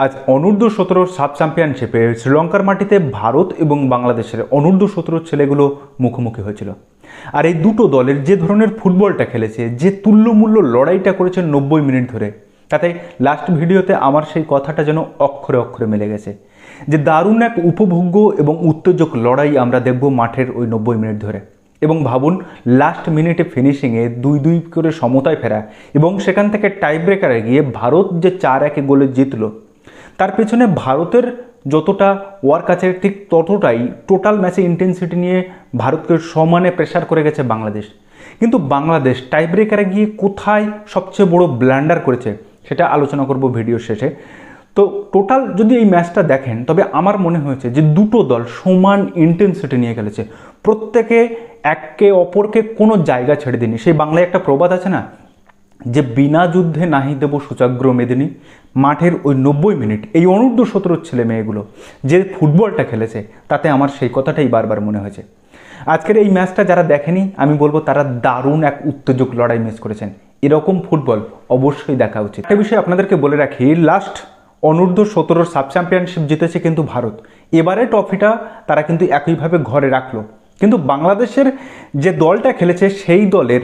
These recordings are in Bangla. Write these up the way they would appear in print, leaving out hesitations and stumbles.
আজ অনূর্ধ্ব-17 সাব চ্যাম্পিয়নশিপে শ্রীলঙ্কার মাটিতে ভারত এবং বাংলাদেশের অনূর্ধ্ব-17 ছেলেগুলো মুখোমুখি হয়েছিল। আর এই দুটো দলের যে ধরনের ফুটবলটা খেলেছে, যে তুল্যমূল্য লড়াইটা করেছে 90 মিনিট ধরে, তাতে লাস্ট ভিডিওতে আমার সেই কথাটা যেন অক্ষরে অক্ষরে মিলে গেছে যে দারুণ এক উপভোগ্য এবং উত্তেজক লড়াই আমরা দেখব মাঠের ওই 90 মিনিট ধরে। এবং ভাবুন, লাস্ট মিনিটে ফিনিশিংয়ে 2-2 করে সমতায় ফেরা এবং সেখান থেকে টাই ব্রেকারে গিয়ে ভারত যে 4-1 গোলে জিতল, তার পেছনে ভারতের যতটা ওয়ার্ক আছে ঠিক ততটাই টোটাল ম্যাচে ইন্টেন্সিটি নিয়ে ভারতকে সমানে প্রেশার করে গেছে বাংলাদেশ। কিন্তু বাংলাদেশ টাই ব্রেকারে গিয়ে কোথায় সবচেয়ে বড় ব্ল্যান্ডার করেছে সেটা আলোচনা করব ভিডিও শেষে। তো টোটাল যদি এই ম্যাচটা দেখেন তবে আমার মনে হয়েছে যে দুটো দল সমান ইন্টেন্সিটি নিয়ে খেলেছে, প্রত্যেকে একে অপরকে কোনো জায়গা ছেড়ে দিনি। সেই বাংলায় একটা প্রবাদ আছে না, যে বিনা যুদ্ধে নাহি দেব সূচাগ্র মেদিনী। মাঠের ওই 90 মিনিট এই অনূর্ধ্ব-17 ছেলে মেয়েগুলো যে ফুটবলটা খেলেছে, তাতে আমার সেই কথাটাই বারবার মনে হয়েছে। আজকের এই ম্যাচটা যারা দেখেনি, আমি বলবো তারা দারুণ এক উত্তেজক লড়াই মিস করেছেন। এরকম ফুটবল অবশ্যই দেখা উচিত। একটা বিষয় আপনাদেরকে বলে রাখি, লাস্ট অনূর্ধ্ব-17 সাব চ্যাম্পিয়নশিপ জিতেছে কিন্তু ভারত। এবারে ট্রফিটা তারা কিন্তু একইভাবে ঘরে রাখলো। কিন্তু বাংলাদেশের যে দলটা খেলেছে সেই দলের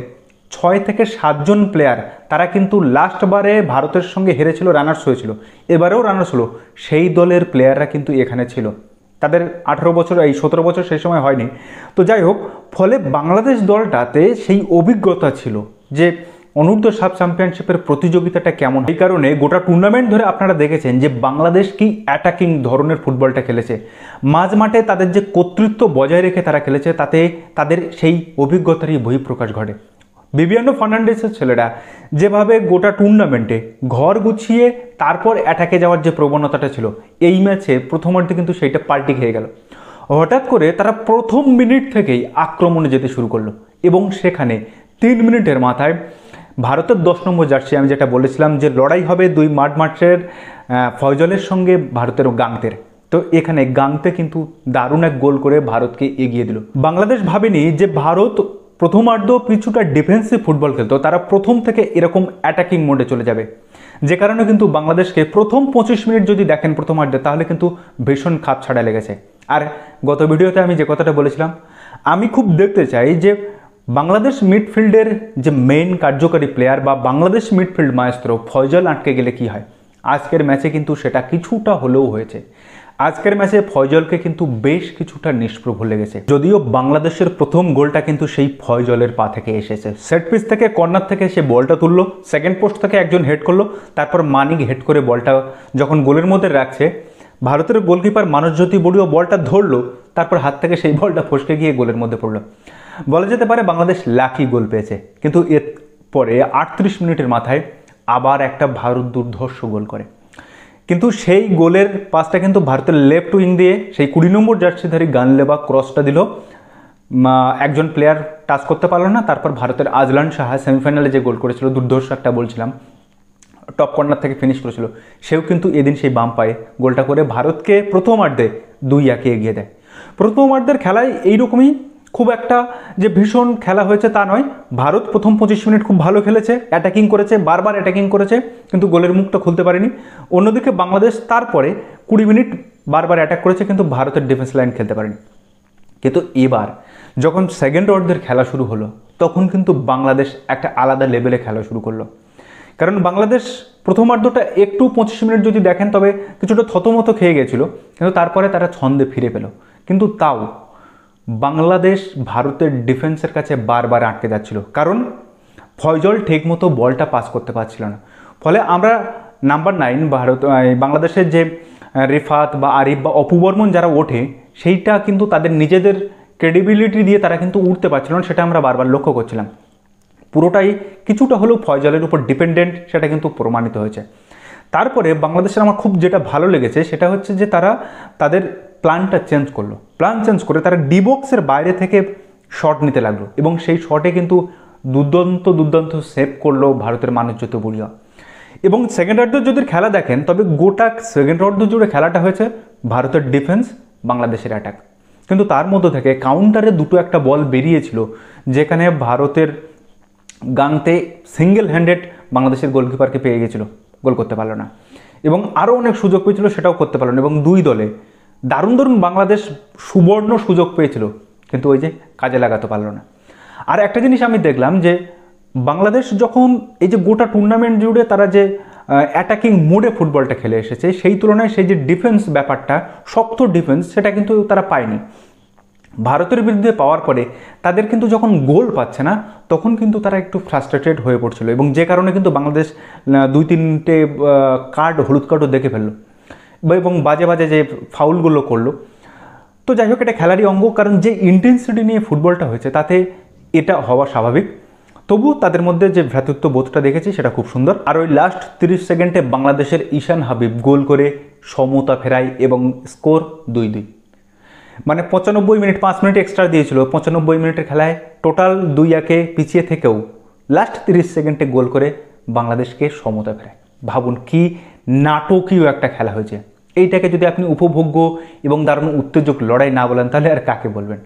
6 থেকে 7 জন প্লেয়ার তারা কিন্তু লাস্টবারে ভারতের সঙ্গে হেরেছিল, রানার্স হয়েছিল, এবারেও রানার্স হলো, সেই দলের প্লেয়াররা কিন্তু এখানে ছিল। তাদের 18 বছর, এই 17 বছর সেই সময় হয়নি। তো যাই হোক, ফলে বাংলাদেশ দলটাতে সেই অভিজ্ঞতা ছিল যে অনূর্ধ্ব সাব চ্যাম্পিয়নশিপের প্রতিযোগিতাটা কেমন। এই কারণে গোটা টুর্নামেন্ট ধরে আপনারা দেখেছেন যে বাংলাদেশ কি অ্যাটাকিং ধরনের ফুটবলটা খেলেছে, মাঝ মাঠে তাদের যে কর্তৃত্ব বজায় রেখে তারা খেলেছে, তাতে তাদের সেই অভিজ্ঞতারই বহিঃপ্রকাশ ঘটে। ভিভিয়ানো ফার্নান্ডেসের ছেলেরা যেভাবে গোটা টুর্নামেন্টে ঘর গুছিয়ে তারপর অ্যাটাকে যাওয়ার যে প্রবণতাটা ছিল, এই ম্যাচে প্রথমার্ধে কিন্তু সেইটা পাল্টি খেয়ে গেল। হঠাৎ করে তারা প্রথম মিনিট থেকেই আক্রমণে যেতে শুরু করলো এবং সেখানে 3 মিনিটের মাথায় ভারতের 10 নম্বর জার্সি, আমি যেটা বলেছিলাম যে লড়াই হবে দুই মাঠের ফয়জলের সঙ্গে ভারতের গাংতের, তো এখানে গাংতে কিন্তু দারুণ এক গোল করে ভারতকে এগিয়ে দিল। বাংলাদেশ ভাবেনি যে ভারত প্রথমার্ধ কিছুটা ডিফেন্সিভ ফুটবল খেলতো, তারা প্রথম থেকে এরকম অ্যাটাকিং মোডে চলে যাবে, যে কারণে কিন্তু বাংলাদেশকে প্রথম 25 মিনিট যদি দেখেন প্রথমার্ধে, তাহলে কিন্তু ভীষণ খাপ ছাড়া লেগেছে। আর গত ভিডিওতে আমি যে কথাটা বলেছিলাম, আমি খুব দেখতে চাই যে বাংলাদেশ মিডফিল্ডের যে মেইন কার্যকারী প্লেয়ার বা বাংলাদেশ মিডফিল্ড মায়েস্ত্র ফয়জল আটকে গেলে কি হয়। আজকের ম্যাচে কিন্তু সেটা কিছুটা হলেও হয়েছে। আজকের ম্যাচে ফয়জলকে কিন্তু বেশ কিছুটা নিষ্প্রভ লেগেছে, যদিও বাংলাদেশের প্রথম গোলটা কিন্তু সেই ফয়জলের পা থেকে এসেছে। সেট পিস থেকে, কর্নার থেকে সে বলটা তুললো, সেকেন্ড পোস্ট থেকে একজন হেড করলো, তারপর মানিক হেড করে বলটা যখন গোলের মধ্যে রাখছে, ভারতের গোলকিপার মানসজ্যোতি বড়ুয়া বলটা ধরলো, তারপর হাত থেকে সেই বলটা ফসকে গিয়ে গোলের মধ্যে পড়লো। বলা যেতে পারে বাংলাদেশ লাকি গোল পেয়েছে। কিন্তু এর পরে 38 মিনিটের মাথায় আবার একটা ভারত দুর্ধর্ষ গোল করে, কিন্তু সেই গোলের পাসটা কিন্তু ভারতের লেফট উইং দিয়ে সেই 20 নম্বর জার্সিধারী গানলেবা ক্রসটা দিল, একজন প্লেয়ার টাচ করতে পারলো না। তারপর ভারতের আজলান সাহা সেমিফাইনালে যে গোল করেছিল, দুর্ধর্ষ একটা বলছিলাম, টপ কর্নার থেকে ফিনিশ করেছিল, সেও কিন্তু এদিন সেই বাম পায়ে গোলটা করে ভারতকে প্রথমার্ধে 2-1 এগিয়ে দেয়। প্রথমার্ধের খেলায় এইরকমই, খুব একটা যে ভীষণ খেলা হয়েছে তা নয়। ভারত প্রথম 25 মিনিট খুব ভালো খেলেছে, অ্যাটাকিং করেছে, বারবার অ্যাটাকিং করেছে, কিন্তু গোলের মুখটা খুলতে পারেনি। অন্যদিকে বাংলাদেশ তারপরে 20 মিনিট বারবার অ্যাটাক করেছে, কিন্তু ভারতের ডিফেন্স লাইন খেলতে পারেনি। কিন্তু এবার যখন সেকেন্ড অর্ধের খেলা শুরু হলো, তখন কিন্তু বাংলাদেশ একটা আলাদা লেভেলে খেলা শুরু করলো। কারণ বাংলাদেশ প্রথমার্ধটা একটু 25 মিনিট যদি দেখেন তবে কিছুটা থতমতো খেয়ে গেছিলো, কিন্তু তারপরে তারা ছন্দে ফিরে পেল। কিন্তু তাও বাংলাদেশ ভারতের ডিফেন্সের কাছে বারবার আটকে যাচ্ছিল, কারণ ফয়জল ঠিকমতো বলটা পাস করতে পারছিল না। ফলে আমরা নাম্বার 9 বাংলাদেশের যে রিফাত বা আরিফ বা অপুবর্মন যারা ওঠে, সেইটা কিন্তু তাদের নিজেদের ক্রেডিবিলিটি দিয়ে তারা কিন্তু উঠতে পারছিল না, সেটা আমরা বারবার লক্ষ্য করছিলাম। পুরোটাই কিছুটা হলেও ফয়জলের উপর ডিপেন্ডেন্ট, সেটা কিন্তু প্রমাণিত হয়েছে। তারপরে বাংলাদেশের আমার খুব যেটা ভালো লেগেছে সেটা হচ্ছে যে তারা তাদের প্ল্যানটা চেঞ্জ করলো। প্ল্যান চেঞ্জ করে তারা ডিবক্সের বাইরে থেকে শট নিতে লাগলো এবং সেই শটে কিন্তু দুর্দান্ত সেভ করলো ভারতের মানসজ্যোতি বড়ুয়া। এবং সেকেন্ড অর্ধ যদি খেলা দেখেন তবে গোটা সেকেন্ড অর্ধ জুড়ে খেলাটা হয়েছে ভারতের ডিফেন্স, বাংলাদেশের অ্যাটাক। কিন্তু তার মধ্যে থেকে কাউন্টারে দুটো একটা বল বেরিয়েছিল, যেখানে ভারতের গাংতে সিঙ্গেল হ্যান্ডেড বাংলাদেশের গোলকিপারকে পেয়ে গেছিল, গোল করতে পারলো না। এবং আরও অনেক সুযোগ পেয়েছিল, সেটাও করতে পারলো না। এবং দুই দলে দারুণ দারুণ বাংলাদেশ সুবর্ণ সুযোগ পেয়েছিল, কিন্তু ওই যে কাজে লাগাতে পারলো না। আর একটা জিনিস আমি দেখলাম যে বাংলাদেশ যখন এই যে গোটা টুর্নামেন্ট জুড়ে তারা যে অ্যাটাকিং মোডে ফুটবলটা খেলে এসেছে, সেই তুলনায় সেই যে ডিফেন্স ব্যাপারটা, শক্ত ডিফেন্স, সেটা কিন্তু তারা পায়নি। ভারতের বিরুদ্ধে পাওয়ার পরে তাদের কিন্তু যখন গোল পাচ্ছে না, তখন কিন্তু তারা একটু ফ্রাস্ট্রেটেড হয়ে পড়ছিল, এবং যে কারণে কিন্তু বাংলাদেশ 2-3টে হলুদ কার্ডও দেখে ফেললো, এবং বাজে বাজে যে ফাউলগুলো করলো। তো যাই হোক, এটা খেলারই অঙ্গ, কারণ যে ইন্টেন্সিটি নিয়ে ফুটবলটা হয়েছে তাতে এটা হওয়া স্বাভাবিক। তবু তাদের মধ্যে যে ভ্রাতৃত্ব বোধটা দেখেছি সেটা খুব সুন্দর। আর ওই লাস্ট 30 সেকেন্ডে বাংলাদেশের ঈশান হাবিব গোল করে সমতা ফেরায় এবং স্কোর 2-2। মানে 95 মিনিট, 5 মিনিট এক্সট্রা দিয়েছিল, 95 মিনিটের খেলায় টোটাল 2-1 পিছিয়ে থেকেও লাস্ট 30 সেকেন্ডে গোল করে বাংলাদেশকে সমতা ফেরায়। ভাবুন কি নাটকীয় একটা খেলা হয়েছে। এইটাকে যদি আপনি উপভোগ্য এবং দারুণ উত্তেজক লড়াই না বলেন, তাহলে আর কাকে বলবেন।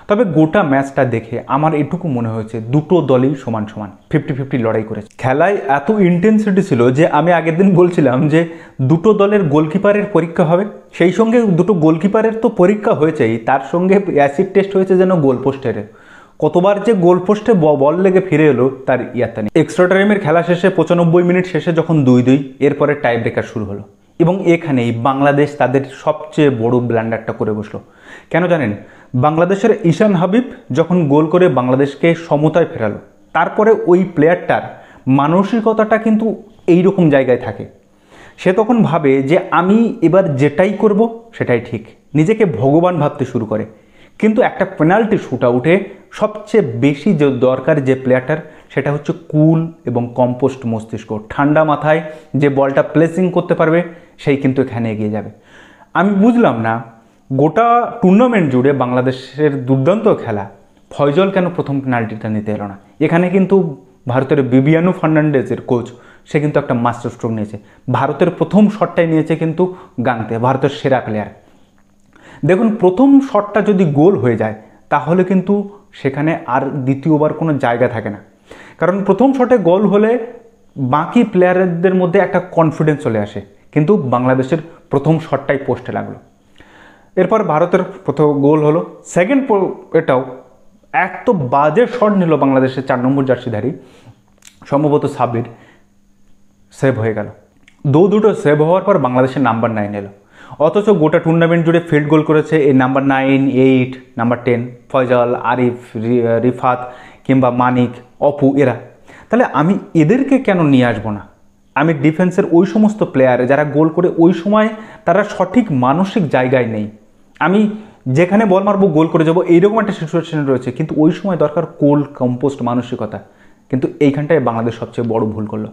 তবে গোটা ম্যাচটা দেখে আমার এটুকু মনে হয়েছে দুটো দলই সমান সমান 50-50 লড়াই করেছে। খেলায় এত ইন্টেন্সিটি ছিল যে আমি আগের দিন বলছিলাম যে দুটো দলের গোলকিপারের পরীক্ষা হবে, সেই সঙ্গে দুটো গোলকিপারের তো পরীক্ষা হয়েছেই, তার সঙ্গে অ্যাসিড টেস্ট হয়েছে যেন গোলপোস্টের। কতবার যে গোলপোস্টে বল লেগে ফিরে এলো তার ইয়াত্তা নেই। এক্সট্রা টাইমের খেলা শেষে 95 মিনিট শেষে যখন 2-2, এরপরে টাই ব্রেকার শুরু হলো, এবং এখানেই বাংলাদেশ তাদের সবচেয়ে বড় ব্ল্যান্ডারটা করে বসলো। কেন জানেন? বাংলাদেশের ঈশান হাবিব যখন গোল করে বাংলাদেশকে সমতায় ফেরালো, তারপরে ওই প্লেয়ারটার মানসিকতাটা কিন্তু এইরকম জায়গায় থাকে। সে তখন ভাবে যে আমি এবার যেটাই করব সেটাই ঠিক, নিজেকে ভগবান ভাবতে শুরু করে। কিন্তু একটা পেনাল্টি শুট আউটে সবচেয়ে বেশি যে দরকার যে প্লেয়ারটার, সেটা হচ্ছে কুল এবং কম্পোস্ট মস্তিষ্ক। ঠান্ডা মাথায় যে বলটা প্লেসিং করতে পারবে, সেই কিন্তু এখানে এগিয়ে যাবে। আমি বুঝলাম না গোটা টুর্নামেন্ট জুড়ে বাংলাদেশের দুর্দান্ত খেলা, ফয়জল কেন প্রথম পেনাল্টিটা নিতে এলো না। এখানে কিন্তু ভারতের বিবিয়ানো ফার্নান্ডেজের কোচ, সে কিন্তু একটা মাস্টার স্ট্রোক নিয়েছে। ভারতের প্রথম শটটাই নিয়েছে কিন্তু গাংতে, ভারতের সেরা প্লেয়ার। দেখুন, প্রথম শটটা যদি গোল হয়ে যায় তাহলে কিন্তু সেখানে আর দ্বিতীয়বার কোনো জায়গা থাকে না, কারণ প্রথম শটে গোল হলে বাকি প্লেয়ারদের মধ্যে একটা কনফিডেন্স চলে আসে। কিন্তু বাংলাদেশের প্রথম শটটাই পোস্টে লাগলো, এরপর ভারতের প্রথম গোল হলো। সেকেন্ড এটাও এত বাজে শট নিল বাংলাদেশের 4 নম্বর জার্সিধারী, সম্ভবত সাবির, সেভ হয়ে গেল। দুটো সেভ হওয়ার পর বাংলাদেশের নাম্বার 9 এলো, অথচ গোটা টুর্নামেন্ট জুড়ে ফিল্ড গোল করেছে এই নাম্বার 9, 8, নাম্বার 10 ফয়জল, আরিফ, রিফাত কিংবা মানিক, অপু, এরা। তাহলে আমি এদেরকে কেন নিয়ে আসবো না? আমি ডিফেন্সের ওই সমস্ত প্লেয়ার যারা গোল করে ওই সময় তারা সঠিক মানসিক জায়গায় নেই। আমি যেখানে বল মারবো গোল করে যাবো, এইরকম একটা সিচুয়েশন রয়েছে, কিন্তু ওই সময় দরকার কোল কম্পোস্ট মানসিকতা। কিন্তু এইখানটায় বাংলাদেশ সবচেয়ে বড় ভুল করলো।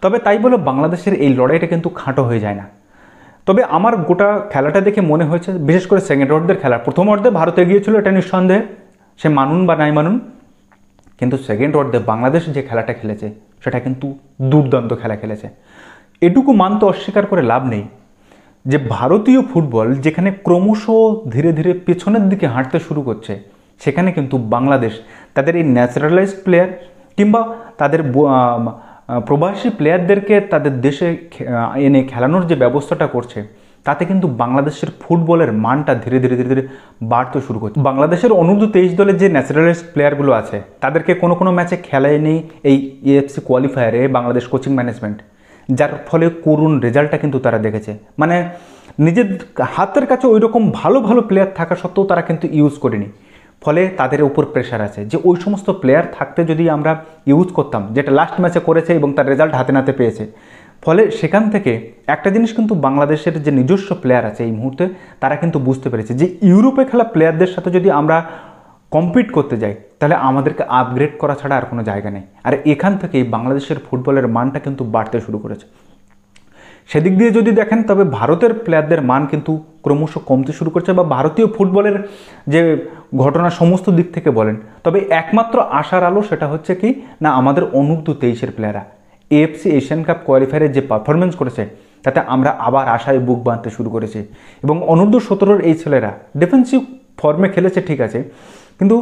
তবে তাই বলে বাংলাদেশের এই লড়াইটা কিন্তু খাঁটো হয়ে যায় না। তবে আমার গোটা খেলাটা দেখে মনে হয়েছে, বিশেষ করে সেকেন্ড অর্ধের খেলা, প্রথম অর্ধে ভারত এগিয়েছিল, এটা নিঃসন্দেহে, সে মানুন বা নাই মানুন, কিন্তু সেকেন্ড অর্ধে বাংলাদেশ যে খেলাটা খেলেছে সেটা কিন্তু দুর্দান্ত খেলা খেলেছে। এটুকু মানতে অস্বীকার করে লাভ নেই যে ভারতীয় ফুটবল যেখানে ক্রমশ ধীরে ধীরে পেছনের দিকে হাঁটতে শুরু করছে, সেখানে কিন্তু বাংলাদেশ তাদের এই ন্যাচারালাইজড প্লেয়ার কিংবা তাদের প্রবাসী প্লেয়ারদেরকে তাদের দেশে এনে খেলানোর যে ব্যবস্থাটা করছে, তাতে কিন্তু বাংলাদেশের ফুটবলের মানটা ধীরে ধীরে ধীরে ধীরে বাড়তে শুরু করছে। বাংলাদেশের অনূর্ধ্ব 23 দলের যে ন্যাচারালাইজড প্লেয়ারগুলো আছে, তাদেরকে কোনো কোনো ম্যাচে খেলায় নেই এই AFC কোয়ালিফায়ারে বাংলাদেশ কোচিং ম্যানেজমেন্ট, যার ফলে করুণ রেজাল্টটা কিন্তু তারা দেখেছে। মানে নিজের হাতের কাছে ওই রকম ভালো ভালো প্লেয়ার থাকা সত্ত্বেও তারা কিন্তু ইউজ করেনি, ফলে তাদের উপর প্রেশার আছে যে ওই সমস্ত প্লেয়ার থাকতে যদি আমরা ইউজ করতাম, যেটা লাস্ট ম্যাচে করেছে এবং তার রেজাল্ট হাতে নাতে পেয়েছে। ফলে সেখান থেকে একটা জিনিস কিন্তু বাংলাদেশের যে নিজস্ব প্লেয়ার আছে এই মুহূর্তে, তারা কিন্তু বুঝতে পেরেছে যে ইউরোপে খেলা প্লেয়ারদের সাথে যদি আমরা কম্পিট করতে যাই, তাহলে আমাদেরকে আপগ্রেড করা ছাড়া আর কোনো জায়গা নেই। আর এখান থেকেই বাংলাদেশের ফুটবলের মানটা কিন্তু বাড়তে শুরু করেছে। সেদিক দিয়ে যদি দেখেন, তবে ভারতের প্লেয়ারদের মান কিন্তু ক্রমশ কমতে শুরু করছে, বা ভারতীয় ফুটবলের যে ঘটনা সমস্ত দিক থেকে বলেন, তবে একমাত্র আশার আলো সেটা হচ্ছে কি না, আমাদের অনূর্ধ্ব 23-এর প্লেয়াররা AFC এশিয়ান কাপ কোয়ালিফায়ারে যে পারফরমেন্স করেছে, তাতে আমরা আবার আশায় বুক বাঁধতে শুরু করেছি। এবং অনূর্ধ্ব 17-এর এই ছেলেরা ডিফেন্সিভ ফর্মে খেলেছে ঠিক আছে, কিন্তু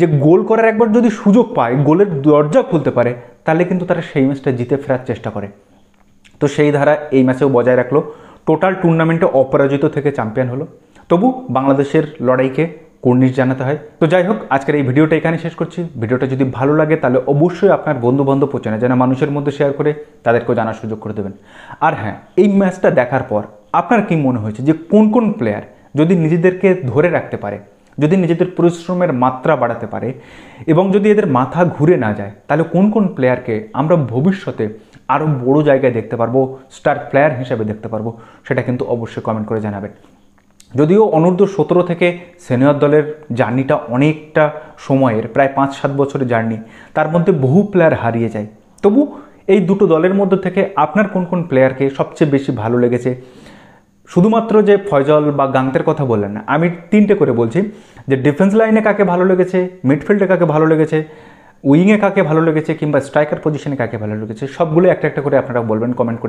যে গোল করার একবার যদি সুযোগ পায়, গোলের দরজা খুলতে পারে, তাহলে কিন্তু তারা সেই ম্যাচটা জিতে ফেরার চেষ্টা করে। তো সেই ধারা এই ম্যাচেও বজায় রাখলো, টোটাল টুর্নামেন্টে অপরাজিত থেকে চ্যাম্পিয়ন হলো। তবু বাংলাদেশের লড়াইকে কুর্নিশ জানাতে হয়। তো যাই হোক, আজকের এই ভিডিওটা এখানে শেষ করছি। ভিডিওটা যদি ভালো লাগে তাহলে অবশ্যই আপনার বন্ধুবান্ধব চেনা জানা মানুষের মধ্যে শেয়ার করে তাদেরকেও জানার সুযোগ করে দেবেন। আর হ্যাঁ, এই ম্যাচটা দেখার পর আপনার কি মনে হয়েছে যে কোন কোন প্লেয়ার যদি নিজেদেরকে ধরে রাখতে পারে, যদি নিজেদের পরিশ্রমের মাত্রা বাড়াতে পারে এবং যদি এদের মাথা ঘুরে না যায়, তাহলে কোন কোন প্লেয়ারকে আমরা ভবিষ্যতে আরও বড় জায়গায় দেখতে পারবো, স্টার প্লেয়ার হিসেবে দেখতে পারবো, সেটা কিন্তু অবশ্যই কমেন্ট করে জানাবেন। যদিও অনূর্ধ্ব 17 থেকে সিনিয়র দলের জার্নিটা অনেকটা সময়ের, প্রায় 5-7 বছরের জার্নি, তার মধ্যে বহু প্লেয়ার হারিয়ে যায়। তবু এই দুটো দলের মধ্যে থেকে আপনার কোন কোন প্লেয়ারকে সবচেয়ে বেশি ভালো লেগেছে? শুধুমাত্র যে ফয়জল বা গাংতের কথা বললেন না, আমি 3টে করে বলছি যে ডিফেন্স লাইনে কাকে ভালো লেগেছে, মিডফিল্ডে কাকে ভালো লেগেছে, উইংয়ে কাকে ভালো লেগেছে, কিংবা স্ট্রাইকার পজিশনে কাকে ভালো লেগেছে, সবগুলো একটা একটা করে আপনারা বলবেন কমেন্ট করে।